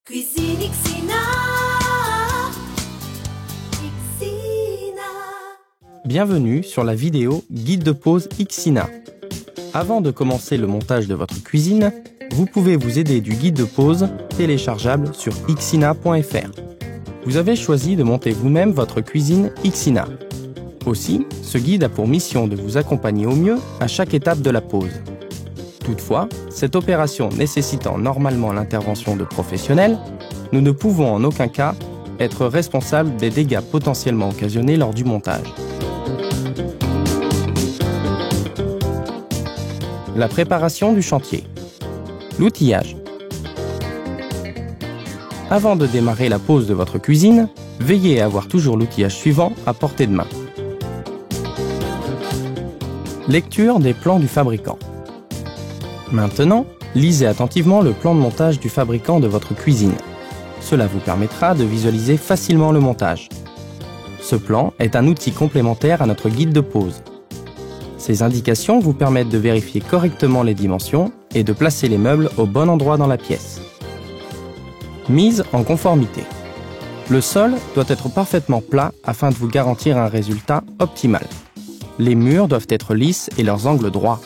Cuisine Ixina. Bienvenue sur la vidéo Guide de pause Ixina. Avant de commencer le montage de votre cuisine, vous pouvez vous aider du guide de pause téléchargeable sur ixina.fr. Vous avez choisi de monter vous-même votre cuisine Ixina. Aussi, ce guide a pour mission de vous accompagner au mieux à chaque étape de la pause. Toutefois, cette opération nécessitant normalement l'intervention de professionnels, nous ne pouvons en aucun cas être responsables des dégâts potentiellement occasionnés lors du montage. La préparation du chantier. L'outillage. Avant de démarrer la pose de votre cuisine, veillez à avoir toujours l'outillage suivant à portée de main. Lecture des plans du fabricant. Maintenant, lisez attentivement le plan de montage du fabricant de votre cuisine. Cela vous permettra de visualiser facilement le montage. Ce plan est un outil complémentaire à notre guide de pose. Ces indications vous permettent de vérifier correctement les dimensions et de placer les meubles au bon endroit dans la pièce. Mise en conformité. Le sol doit être parfaitement plat afin de vous garantir un résultat optimal. Les murs doivent être lisses et leurs angles droits.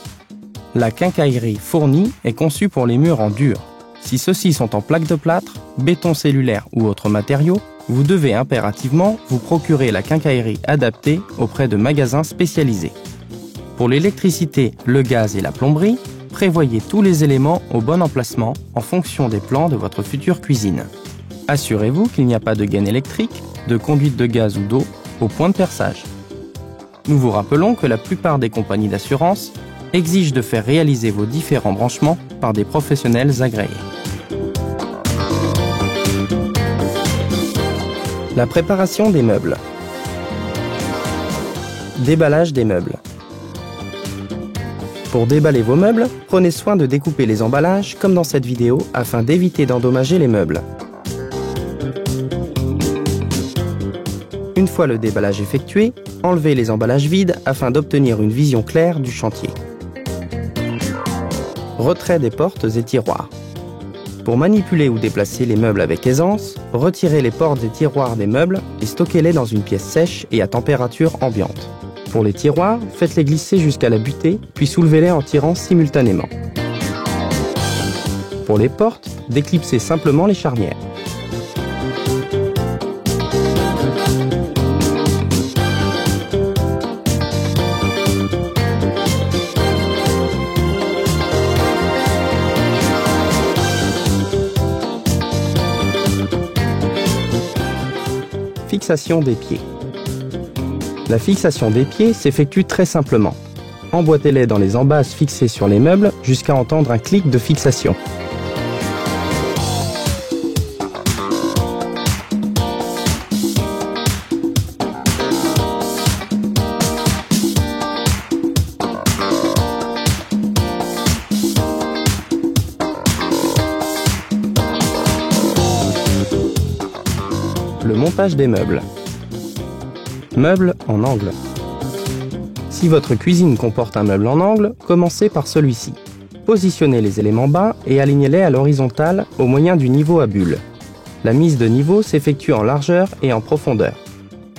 La quincaillerie fournie est conçue pour les murs en dur. Si ceux-ci sont en plaque de plâtre, béton cellulaire ou autres matériaux, vous devez impérativement vous procurer la quincaillerie adaptée auprès de magasins spécialisés. Pour l'électricité, le gaz et la plomberie, prévoyez tous les éléments au bon emplacement en fonction des plans de votre future cuisine. Assurez-vous qu'il n'y a pas de gaine électrique, de conduite de gaz ou d'eau au point de perçage. Nous vous rappelons que la plupart des compagnies d'assurance exigent de faire réaliser vos différents branchements par des professionnels agréés. La préparation des meubles. Déballage des meubles. Pour déballer vos meubles, prenez soin de découper les emballages comme dans cette vidéo afin d'éviter d'endommager les meubles. Une fois le déballage effectué, enlevez les emballages vides afin d'obtenir une vision claire du chantier. Retrait des portes et tiroirs. Pour manipuler ou déplacer les meubles avec aisance, retirez les portes et tiroirs des meubles et stockez-les dans une pièce sèche et à température ambiante. Pour les tiroirs, faites-les glisser jusqu'à la butée, puis soulevez-les en tirant simultanément. Pour les portes, déclipsez simplement les charnières. Fixation des pieds. La fixation des pieds s'effectue très simplement. Emboîtez-les dans les embases fixées sur les meubles jusqu'à entendre un clic de fixation. Le montage des meubles. Meuble en angle. Si votre cuisine comporte un meuble en angle, commencez par celui-ci. Positionnez les éléments bas et alignez-les à l'horizontale au moyen du niveau à bulle. La mise de niveau s'effectue en largeur et en profondeur.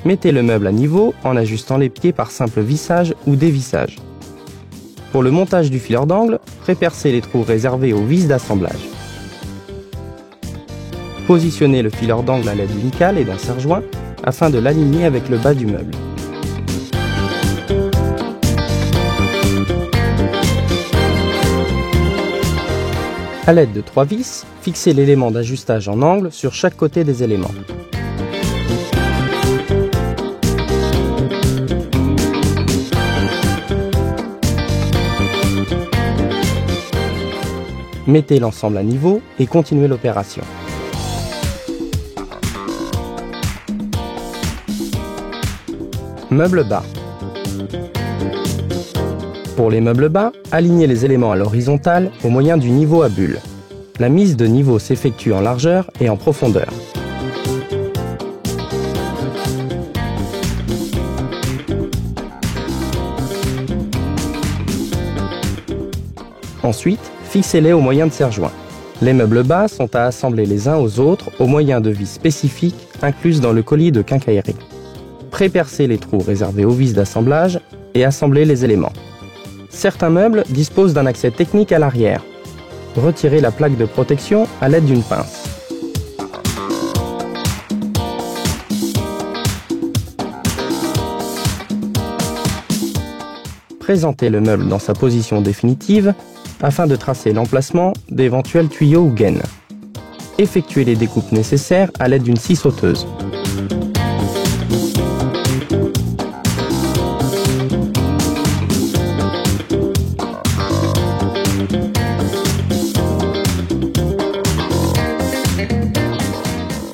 Mettez le meuble à niveau en ajustant les pieds par simple vissage ou dévissage. Pour le montage du fileur d'angle, prépercez les trous réservés aux vis d'assemblage. Positionnez le fileur d'angle à l'aide d'une cale et d'un serre-joint afin de l'aligner avec le bas du meuble. À l'aide de 3 vis, fixez l'élément d'ajustage en angle sur chaque côté des éléments. Mettez l'ensemble à niveau et continuez l'opération. Meubles bas. Pour les meubles bas, alignez les éléments à l'horizontale au moyen du niveau à bulle. La mise de niveau s'effectue en largeur et en profondeur. Ensuite, fixez-les au moyen de serre-joint. Les meubles bas sont à assembler les uns aux autres au moyen de vis spécifiques incluses dans le colis de quincaillerie. Pré-percez les trous réservés aux vis d'assemblage et assemblez les éléments. Certains meubles disposent d'un accès technique à l'arrière. Retirez la plaque de protection à l'aide d'une pince. Présentez le meuble dans sa position définitive afin de tracer l'emplacement d'éventuels tuyaux ou gaines. Effectuez les découpes nécessaires à l'aide d'une scie sauteuse.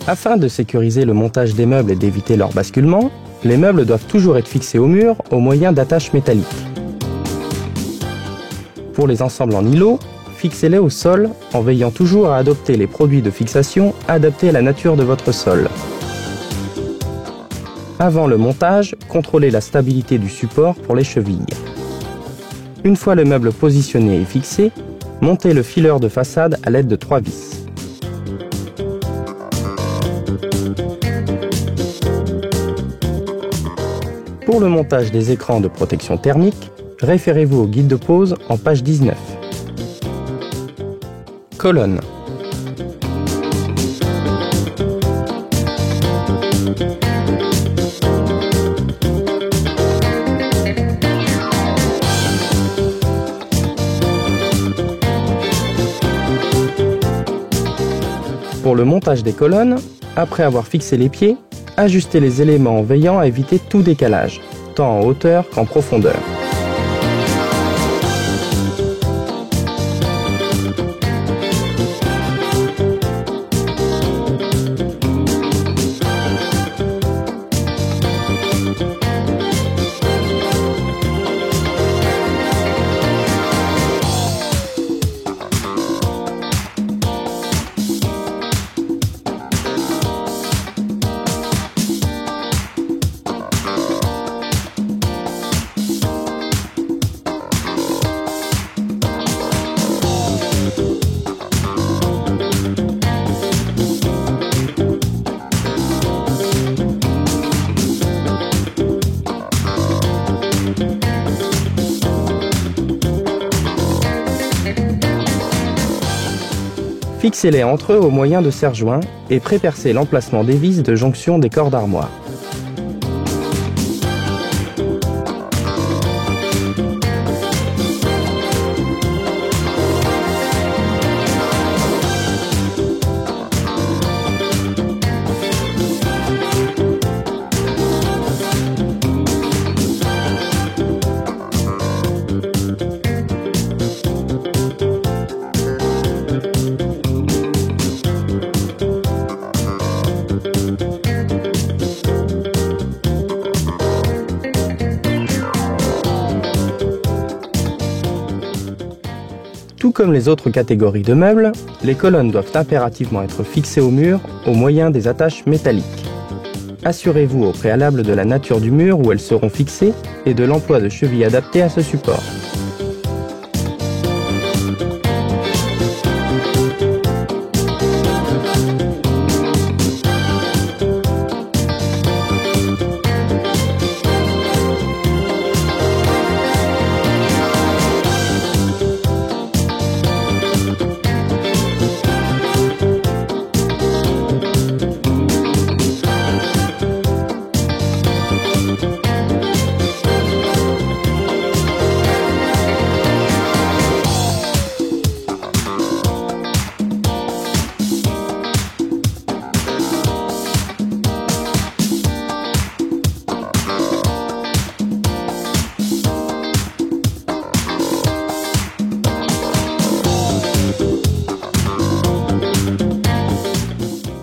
Afin de sécuriser le montage des meubles et d'éviter leur basculement, les meubles doivent toujours être fixés au mur au moyen d'attaches métalliques. Pour les ensembles en îlots, fixez-les au sol en veillant toujours à adopter les produits de fixation adaptés à la nature de votre sol. Avant le montage, contrôlez la stabilité du support pour les chevilles. Une fois le meuble positionné et fixé, montez le fileur de façade à l'aide de 3 vis. Pour le montage des écrans de protection thermique, référez-vous au guide de pose en page 19. Colonne. Pour le montage des colonnes, après avoir fixé les pieds, ajustez les éléments en veillant à éviter tout décalage, tant en hauteur qu'en profondeur. Fixez-les entre eux au moyen de serre-joints et pré-percez l'emplacement des vis de jonction des corps d'armoire. Tout comme les autres catégories de meubles, les colonnes doivent impérativement être fixées au mur au moyen des attaches métalliques. Assurez-vous au préalable de la nature du mur où elles seront fixées et de l'emploi de chevilles adaptées à ce support.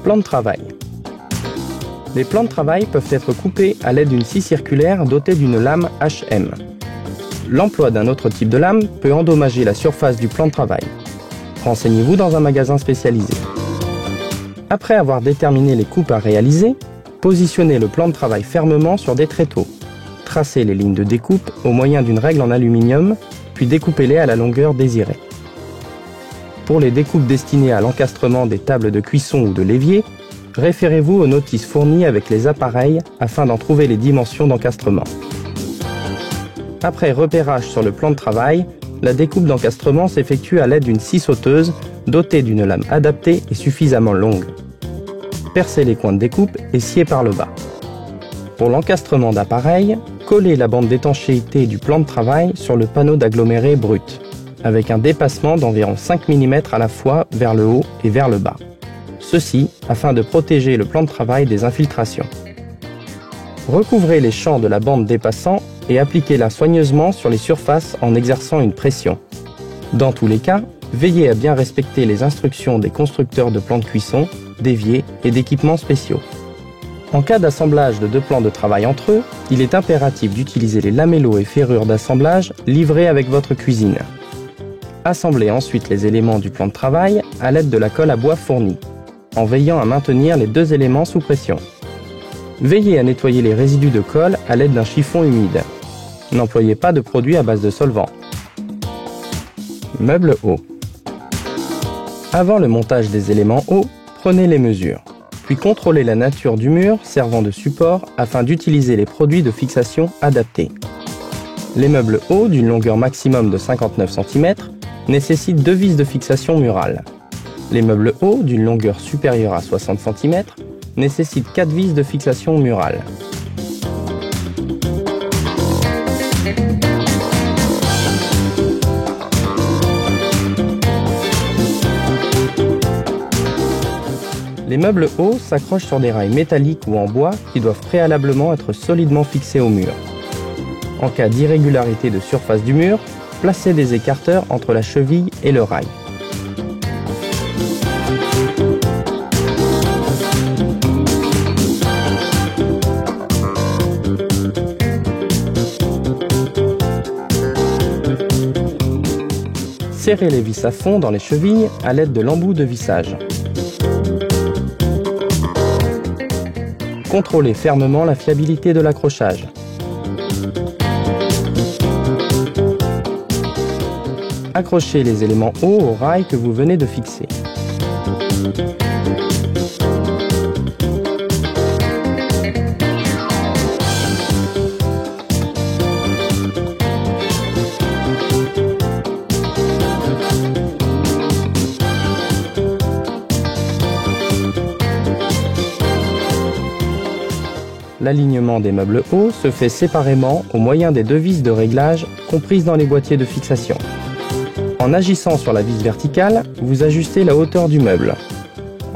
Plan de travail. Les plans de travail peuvent être coupés à l'aide d'une scie circulaire dotée d'une lame HM. L'emploi d'un autre type de lame peut endommager la surface du plan de travail. Renseignez-vous dans un magasin spécialisé. Après avoir déterminé les coupes à réaliser, positionnez le plan de travail fermement sur des tréteaux. Tracez les lignes de découpe au moyen d'une règle en aluminium, puis découpez-les à la longueur désirée. Pour les découpes destinées à l'encastrement des tables de cuisson ou de l'évier, référez-vous aux notices fournies avec les appareils afin d'en trouver les dimensions d'encastrement. Après repérage sur le plan de travail, la découpe d'encastrement s'effectue à l'aide d'une scie sauteuse dotée d'une lame adaptée et suffisamment longue. Percez les coins de découpe et sciez par le bas. Pour l'encastrement d'appareil, collez la bande d'étanchéité du plan de travail sur le panneau d'aggloméré brut, avec un dépassement d'environ 5 mm à la fois vers le haut et vers le bas. Ceci afin de protéger le plan de travail des infiltrations. Recouvrez les champs de la bande dépassant et appliquez-la soigneusement sur les surfaces en exerçant une pression. Dans tous les cas, veillez à bien respecter les instructions des constructeurs de plans de cuisson, d'éviers et d'équipements spéciaux. En cas d'assemblage de deux plans de travail entre eux, il est impératif d'utiliser les lamellos et ferrures d'assemblage livrés avec votre cuisine. Assemblez ensuite les éléments du plan de travail à l'aide de la colle à bois fournie, en veillant à maintenir les deux éléments sous pression. Veillez à nettoyer les résidus de colle à l'aide d'un chiffon humide. N'employez pas de produits à base de solvant. Meubles hauts. Avant le montage des éléments hauts, prenez les mesures, puis contrôlez la nature du mur servant de support afin d'utiliser les produits de fixation adaptés. Les meubles hauts d'une longueur maximum de 59 cm nécessitent 2 vis de fixation murale. Les meubles hauts d'une longueur supérieure à 60 cm nécessitent 4 vis de fixation murale. Les meubles hauts s'accrochent sur des rails métalliques ou en bois qui doivent préalablement être solidement fixés au mur. En cas d'irrégularité de surface du mur, placez des écarteurs entre la cheville et le rail. Serrez les vis à fond dans les chevilles à l'aide de l'embout de vissage. Contrôlez fermement la fiabilité de l'accrochage. Accrochez les éléments hauts au rail que vous venez de fixer. L'alignement des meubles hauts se fait séparément au moyen des 2 vis de réglage comprises dans les boîtiers de fixation. En agissant sur la vis verticale, vous ajustez la hauteur du meuble.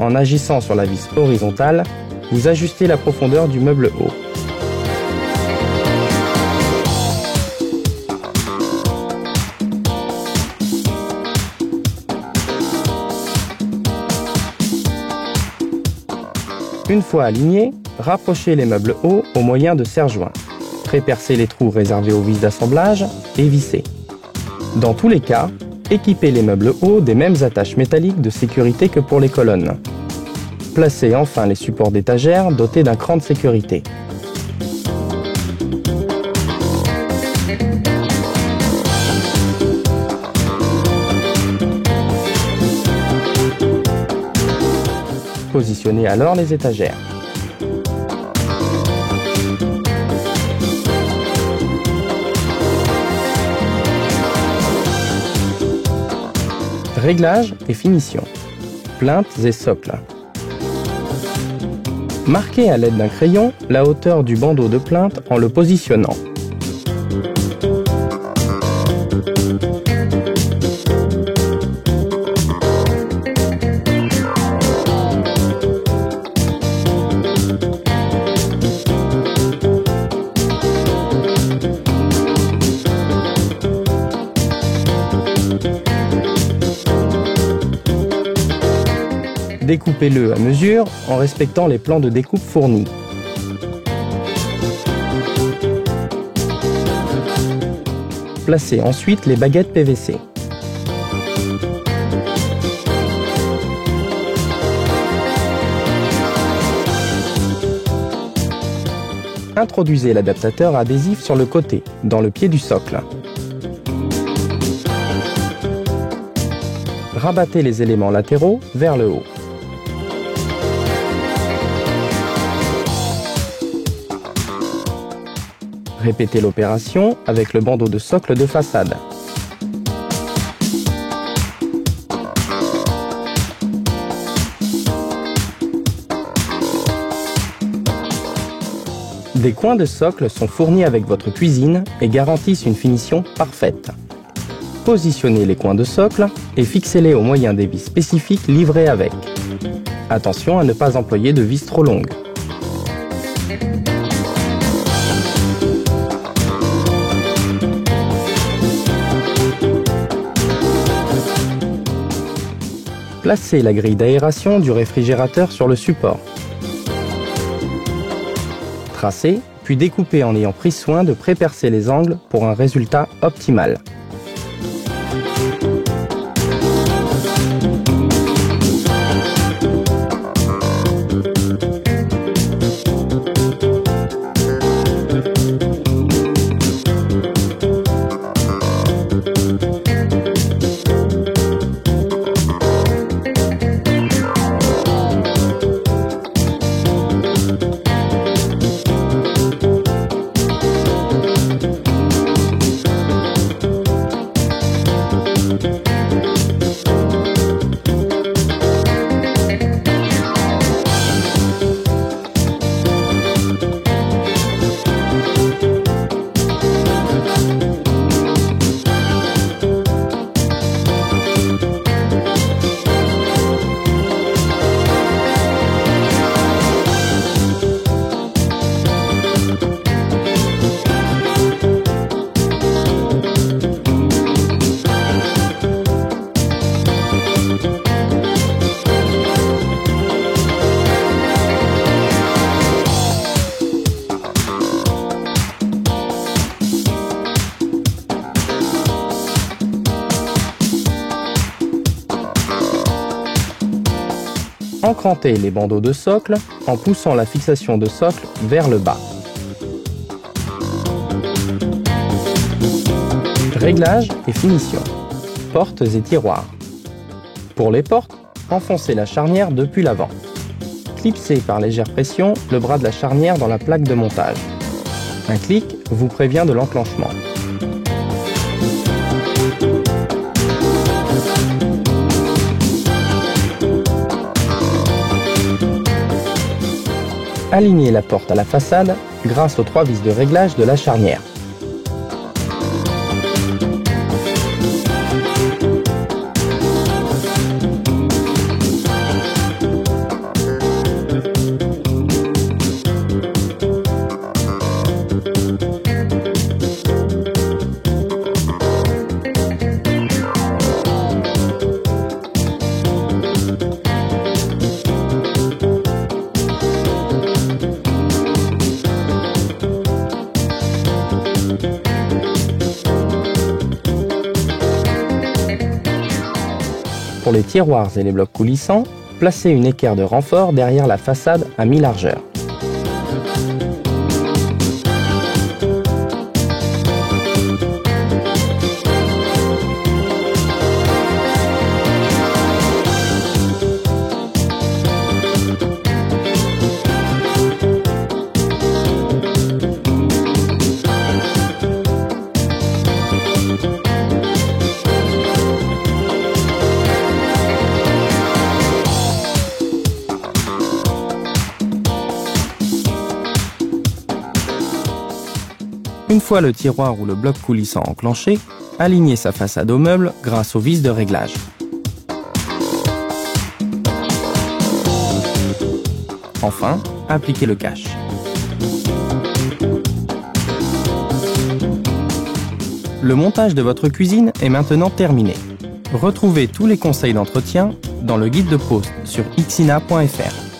En agissant sur la vis horizontale, vous ajustez la profondeur du meuble haut. Une fois alignés, rapprochez les meubles hauts au moyen de serre-joints. Prépercez les trous réservés aux vis d'assemblage et vissez. Dans tous les cas, équipez les meubles hauts des mêmes attaches métalliques de sécurité que pour les colonnes. Placez enfin les supports d'étagères dotés d'un cran de sécurité. Positionnez alors les étagères. Réglage et finition. Plinthes et socles. Marquez à l'aide d'un crayon la hauteur du bandeau de plinthe en le positionnant. Découpez-le à mesure en respectant les plans de découpe fournis. Placez ensuite les baguettes PVC. Introduisez l'adaptateur adhésif sur le côté, dans le pied du socle. Rabattez les éléments latéraux vers le haut. Répétez l'opération avec le bandeau de socle de façade. Des coins de socle sont fournis avec votre cuisine et garantissent une finition parfaite. Positionnez les coins de socle et fixez-les au moyen des vis spécifiques livrées avec. Attention à ne pas employer de vis trop longues. Placez la grille d'aération du réfrigérateur sur le support. Tracez, puis découpez en ayant pris soin de pré-percer les angles pour un résultat optimal. Encrantez les bandeaux de socle en poussant la fixation de socle vers le bas. Réglage et finition. Portes et tiroirs. Pour les portes, enfoncez la charnière depuis l'avant. Clipsez par légère pression le bras de la charnière dans la plaque de montage. Un clic vous prévient de l'enclenchement. Alignez la porte à la façade grâce aux 3 vis de réglage de la charnière. Pour les tiroirs et les blocs coulissants, placez une équerre de renfort derrière la façade à mi-largeur. Une fois le tiroir ou le bloc coulissant enclenché, alignez sa façade au meuble grâce aux vis de réglage. Enfin, appliquez le cache. Le montage de votre cuisine est maintenant terminé. Retrouvez tous les conseils d'entretien dans le guide de poste sur xina.fr.